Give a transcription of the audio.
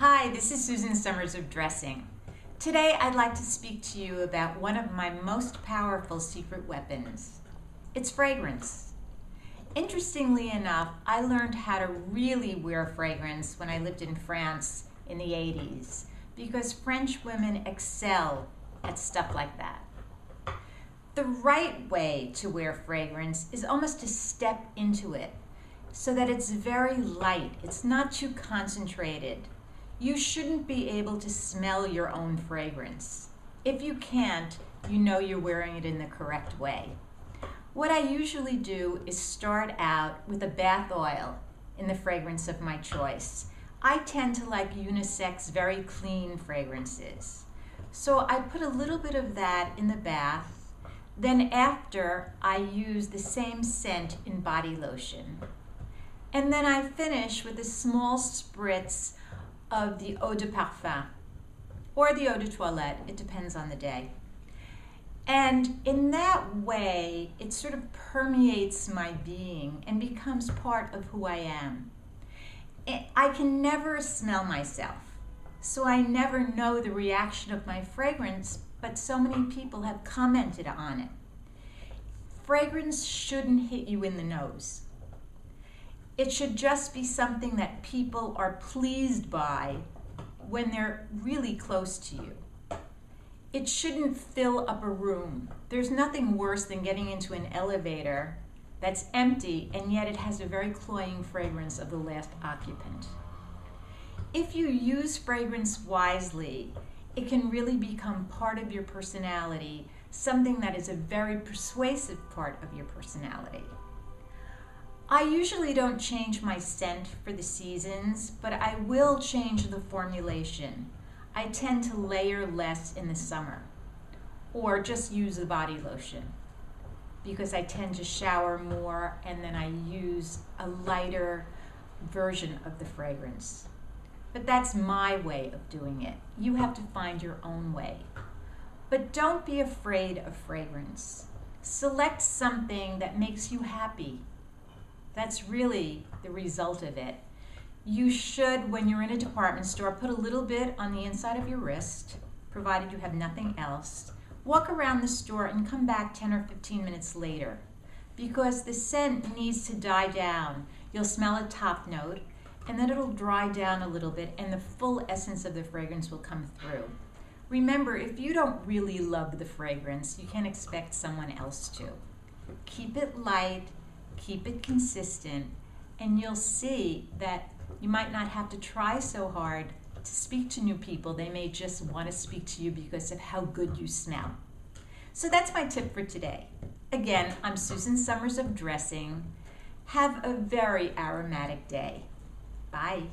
Hi, this is Susan Summers of Dressing. Today I'd like to speak to you about one of my most powerful secret weapons. It's fragrance. Interestingly enough, I learned how to really wear fragrance when I lived in France in the 80s because French women excel at stuff like that. The right way to wear fragrance is almost to step into it so that it's very light. It's not too concentrated. You shouldn't be able to smell your own fragrance. If you can't, you know you're wearing it in the correct way. What I usually do is start out with a bath oil in the fragrance of my choice. I tend to like unisex, very clean fragrances. So I put a little bit of that in the bath. Then after, I use the same scent in body lotion. And then I finish with a small spritz of the eau de parfum or the eau de toilette. It depends on the day. And in that way, it sort of permeates my being and becomes part of who I am. I can never smell myself, so I never know the reaction of my fragrance, but so many people have commented on it. Fragrance shouldn't hit you in the nose. It should just be something that people are pleased by when they're really close to you. It shouldn't fill up a room. There's nothing worse than getting into an elevator that's empty and yet it has a very cloying fragrance of the last occupant. If you use fragrance wisely, it can really become part of your personality, something that is a very persuasive part of your personality. I usually don't change my scent for the seasons, but I will change the formulation. I tend to layer less in the summer, or just use the body lotion, because I tend to shower more and then I use a lighter version of the fragrance. But that's my way of doing it. You have to find your own way. But don't be afraid of fragrance. Select something that makes you happy. That's really the result of it. You should, when you're in a department store, put a little bit on the inside of your wrist, provided you have nothing else. Walk around the store and come back 10 or 15 minutes later, because the scent needs to die down. You'll smell a top note, and then it'll dry down a little bit, and the full essence of the fragrance will come through. Remember, if you don't really love the fragrance, you can't expect someone else to. Keep it light, keep it consistent, and you'll see that you might not have to try so hard to speak to new people. They may just want to speak to you because of how good you smell. So that's my tip for today. Again, I'm Susan Summers of Dressing. Have a very aromatic day. Bye.